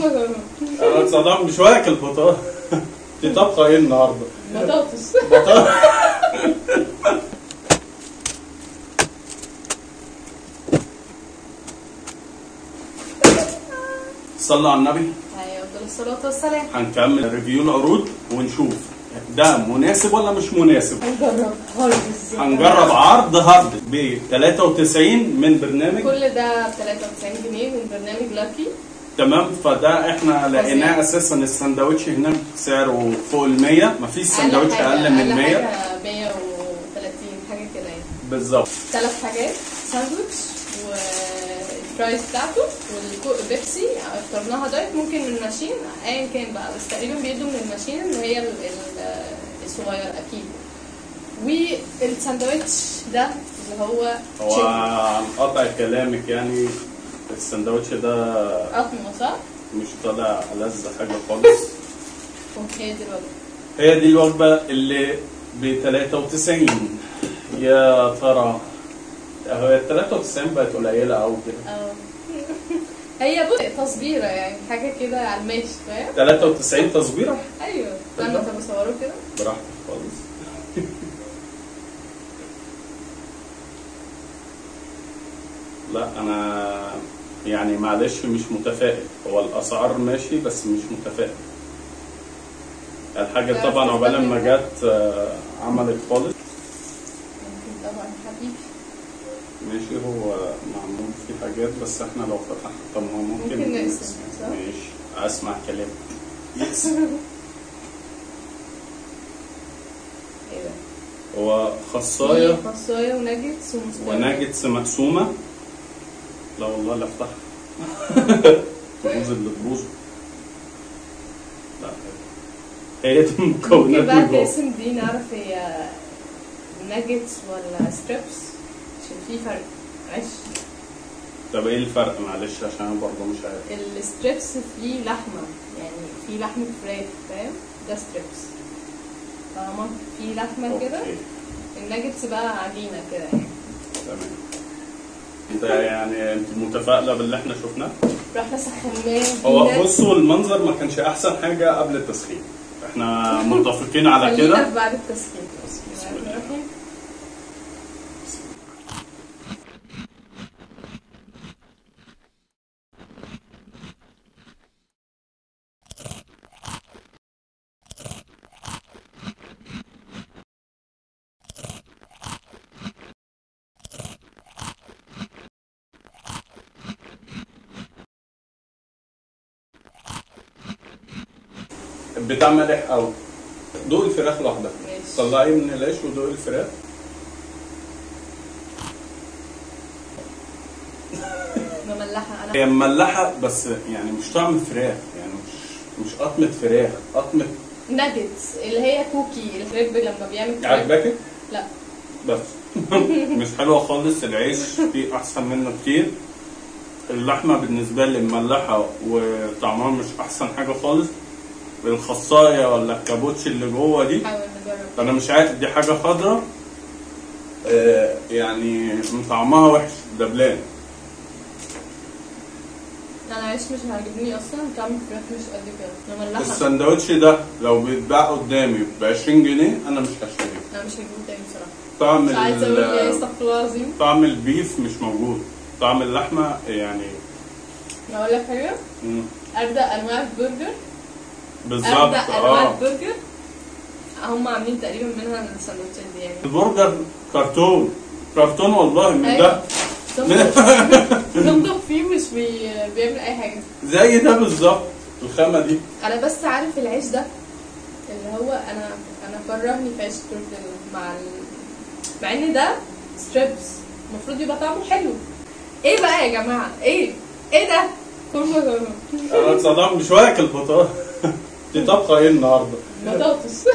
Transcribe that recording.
انا اتصدمت مش واكل بطاطس. دي طبخه ايه النهارده؟ بطاطس. صلوا على النبي. ايوه افضل الصلاه والسلام. هنكمل ريفيو العروض ونشوف ده مناسب ولا مش مناسب. هنجرب هارد. هنجرب عرض هارد ب 93 من برنامج، كل ده ب 93 جنيه من برنامج لاكي. تمام. فده احنا لقيناه اساسا السندوتش هناك سعره فوق ال 100، مفيش سندوتش اقل من 100. 130 حاجه كده يعني. بالظبط. 3 حاجات ساندوتش والفرايز بتاعته والبيبسي اخترناها دايت، ممكن من الماشين ايا كان بقى، بس تقريبا بيدوا من الماشين اللي هي الصغير اكيد. والساندوتش ده اللي هو عن قطع كلامك يعني السندوتش ده قطمه صح؟ مش طالع ألذ حاجة خالص. اوكي دي الوجبة. هي دي الوجبة اللي ب 93. يا ترى هي 93 بقت قليلة أوي كده. هي بص تصبيرة يعني حاجة كده على الماشي فاهم؟ 93 تصبيرة؟ ايوه لما انت بصوره كده براحتك خالص. لا أنا يعني معلش مش متفائل، هو الأسعار ماشي بس مش متفائل. الحاجة طبعا عقبال ما جت عملت خالص. ممكن طبعا حبيبي. ماشي هو معمول فيه حاجات بس احنا لو فتحنا طب ما ممكن نقسم صح؟ ماشي اسمع كلامك. يس. ايه ده؟ هو خصاية وناجتس وناجتس مقسومة. لا والله لا افتحها. تبوظ اللي تبوظه. لا هي دي المكونات ممكن بقى اللي جوه. تقسم دي نعرف هي ناجتس ولا ستريبس عشان في فرق. معلش. طب ايه الفرق معلش عشان انا برضه مش عارف. الستريبس فيه لحمة يعني فيه لحمة فراخ فاهم؟ ده ستريبس. طالما فيه لحمة كده. الناجتس بقى عجينة كده يعني. تمام. ده يعني انت متفائلة باللي احنا شفناه؟ رحنا سخناه. هو بصوا المنظر ما كانش احسن حاجة قبل التسخين. احنا متفقين على كده. خلينا بعد التسخين. بسم الله الرحمن الرحيم. بتاع مالح قوي. دوق الفراخ لوحدها. ماشي. طلعيه من العيش ودوق الفراخ. مملحة انا. هي مملحة بس يعني مش طعم فراخ، يعني مش قطمة فراخ، قطمة ناجتس اللي هي كوكي الكريب لما بيعمل كريب. عجباكي؟ لا بس مش حلوة خالص. العيش فيه أحسن منه كتير. اللحمة بالنسبة لي مملحة وطعمها مش أحسن حاجة خالص. الخصاية ولا الكابوتش اللي جوه دي حاول نجرب. أنا مش عارف دي حاجة خضرا يعني طعمها وحش دبلان. انا عيش مش هيعجبني اصلا، طعم الفراخ مش قد كده. مملحة. السندوتش ده لو بيتباع قدامي ب 20 جنيه أنا مش هشتريه. انا مش هجيبه تاني بصراحة. طعم مش عايزة اقول يا استغفر الله العظيم. طعم البيف مش موجود. طعم اللحمة يعني. اقول لك حاجة؟ أبدأ أنواع البرجر. بالظبط. أبدأ أنواع البرجر هم عاملين تقريبا منها السندوتشات دي يعني. البرجر كرتون والله من ده. تنضف فيه مش بيعمل أي حاجة. زي ده بالظبط الخامة دي. أنا بس عارف العيش ده اللي هو أنا كرهني في عيش التورتيلا مع إن ده ستريبس المفروض يبقى طعمه حلو. إيه بقى يا جماعة؟ إيه ده؟ أنا اتصدمت مش واكل بطاطس. دي طبخة إيه النهاردة؟ بطاطس.